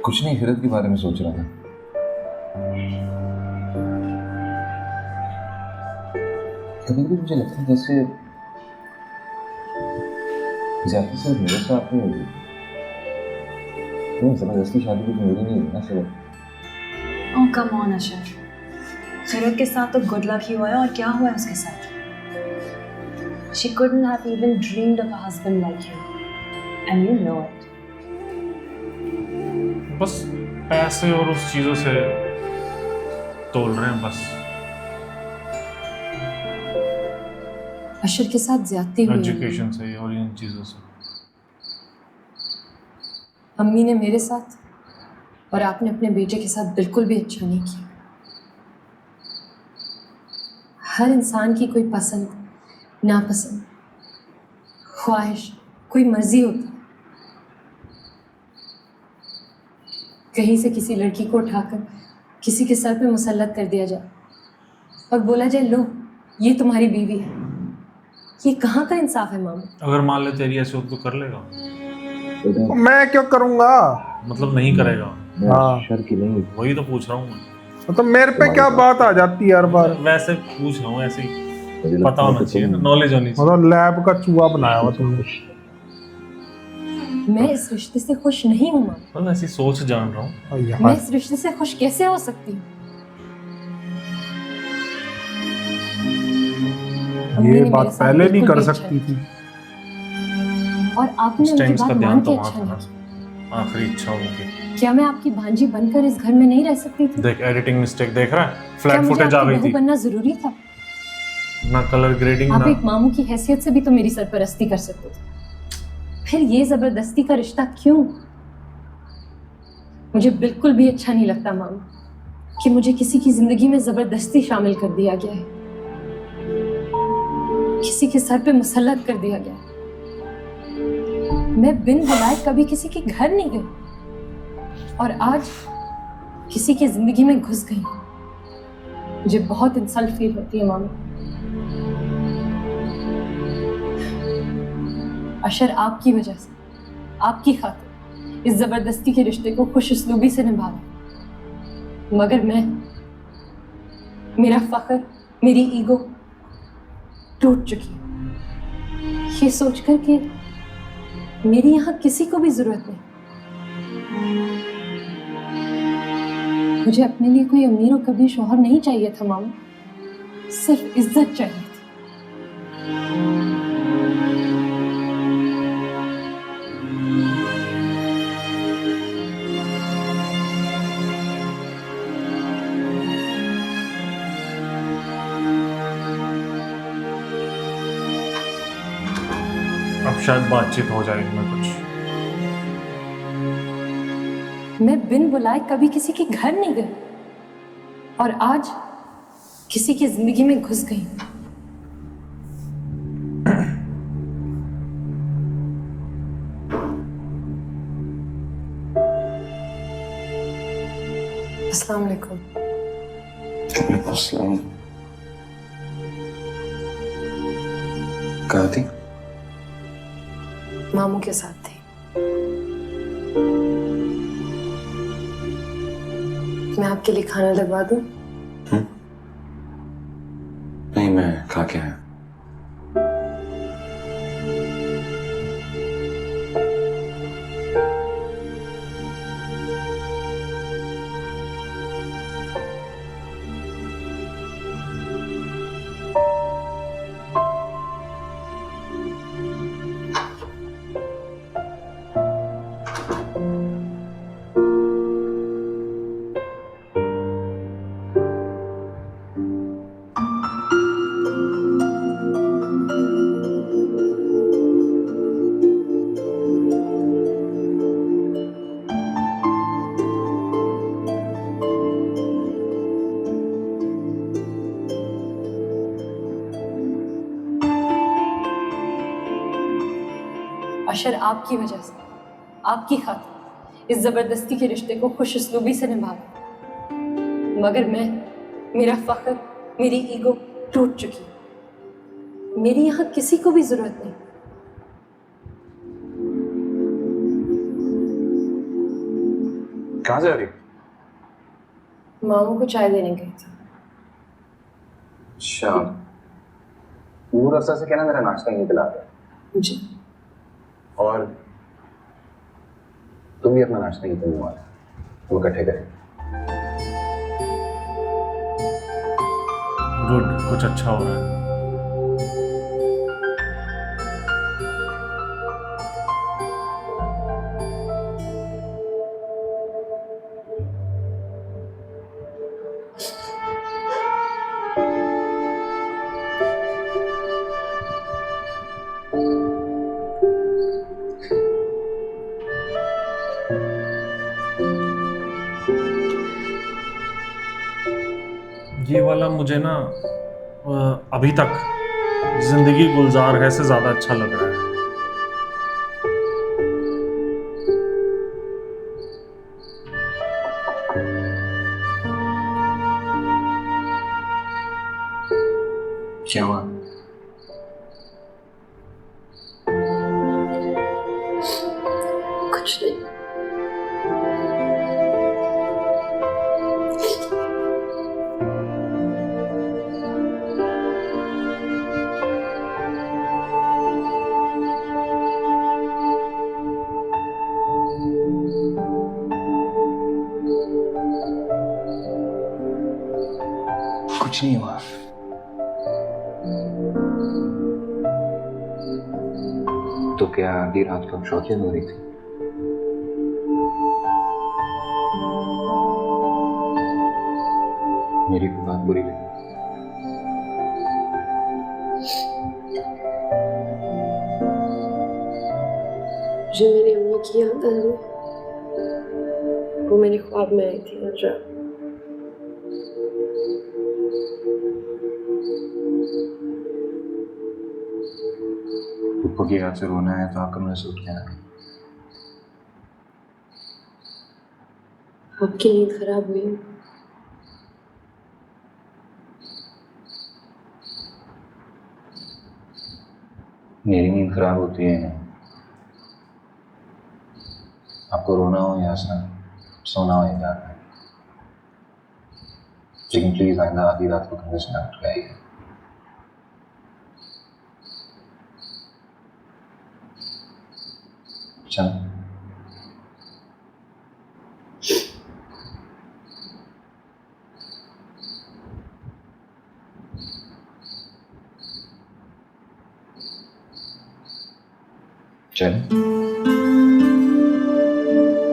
कुछ नहीं, फिरत के बारे में सोच रहा था। कभी कभी मुझे लगता है जैसे ज्यादा सिर्फ मेरे साथ नहीं होगी। नहीं, जबरदस्ती शादी भी तो मेरी नहीं है ना सिर्फ। Oh come on अशर, फिरत के साथ तो गुड लक ही हुआ है, और क्या हुआ है उसके साथ? She couldn't have even dreamed of a husband like you, and you know it. बस पैसे और उस चीजों से तोल रहे हैं बस। अशर के साथ ज्यादती हुई है। एजुकेशन से और इन चीजों से। अम्मी ने मेरे साथ और आपने अपने बेटे के साथ बिल्कुल भी अच्छा नहीं किया। हर इंसान की कोई पसंद, नापसंद, ख्वाहिश, कोई मर्जी होती है। कहीं से किसी लड़की को उठाकर किसी के सर पे मुसल्लत कर दिया जाए और बोला जाए लो ये तुम्हारी बीवी है। ये कहाँ का इंसाफ है मामा? अगर मान ले तेरी ऐसे हो तो कर लेगा? मैं क्यों करूंगा? मतलब नहीं करेगा? हाँ, शर की नहीं। वही तो पूछ रहा हूँ मैं। मतलब मेरे पे क्या बात आ जाती है हर बार? वैसे पूछ रहा हूँ, ऐसे ही मुझे लगता पता है होना कि चाहिए ना, तुम नॉलेज होनी चाहिए। मतलब लैब का चूहा बनाया हुआ तुमने। मैं इस रिश्ते से खुश नहीं हूँ मामा। बस ऐसी सोच जान रहा हूँ। और मैं यार इस रिश्ते से खुश कैसे हो सकती हूँ? अम्मी ये ने बात मेरे साथ पहले नहीं बिल्कुल कर भी अच्छा सकती थी। और आपने उस उनकी टाइम इसका बात ध्यान मान तो के वहाँ अच्छा था नहीं ना, किया। आखिरी इच्छा उनकी। क्या मैं आपकी भांजी बनकर इस घर में नहीं रह सकती थी? देख एडिटिंग मिस्टेक देख रहा है, क्या फ्लैट मुझे फुटेज आ आपकी गई बहू थी बनना जरूरी था? ना, कलर ग्रेडिंग आप ना। एक मामू की हैसियत से भी तो मेरी सरपरस्ती कर सकते थे। फिर ये जबरदस्ती का रिश्ता क्यों? मुझे बिल्कुल भी अच्छा नहीं लगता मामू कि मुझे किसी की जिंदगी में जबरदस्ती शामिल कर दिया गया है, किसी के सर पे मुसल्लत कर दिया गया है। मैं बिन बुलाए कभी किसी के घर नहीं गई और आज किसी की जिंदगी में घुस गई। मुझे बहुत इंसल्ट फील होती है मामू। अशर आपकी वजह से, आपकी खातिर इस जबरदस्ती के रिश्ते को खुश उसलूबी से निभा रहा, मगर मैं, मेरा फख्र, मेरी ईगो टूट चुकी है ये सोचकर कि मेरी यहाँ किसी को भी जरूरत नहीं। मुझे अपने लिए कोई अमीर और कभी शौहर नहीं चाहिए था मामू, सिर्फ इज्जत चाहिए थी। अब शायद बातचीत हो जाए इनमें कुछ। मैं बिन बुलाए कभी किसी के घर नहीं गई और आज किसी की जिंदगी में घुस गई। अस्सलाम वालेकुम। अस्सलाम। कहाँ थी? मामू के साथ थी। मैं आपके लिए खाना लगवा दूं? नहीं, मैं खा के आया। अशर आपकी वजह से, आपकी खातिर इस जबरदस्ती के रिश्ते को खुश उसलूबी से निभाया, मगर मैं, मेरा फख्र, मेरी ईगो टूट चुकी। मेरी यहाँ किसी को भी जरूरत नहीं। कहाँ जा रही? मामू को चाय देने गई थी। अच्छा, वो रास्ता से कहना मेरा नाश्ता ही निकला दे। जी। और तुम भी अपना नाश्ता ही करने वाला, वो इकट्ठे करें। गुड, कुछ अच्छा हो रहा है। ये वाला मुझे ना अभी तक जिंदगी गुलजार है से ज्यादा अच्छा लग रहा है। क्या हुआ? कुछ नहीं। कुछ नहीं हुआ। तो क्या आधी रात को शौकिया हो रही थी? मेरी कोई बात बुरी लगी? मुझे मेरी अम्मी की याद आ रही है। वो मेरे ख्वाब में आई थी आज रात। पप्पू की याद से रोना है तो आपका महसूस क्या है? आपकी नींद खराब हुई है। मेरी नींद खराब होती है। आपको रोना हो या हंसना, सोना हो या जागना, लेकिन प्लीज आइंदा आधी रात को कमरे से ना उठाइए। चल। चल।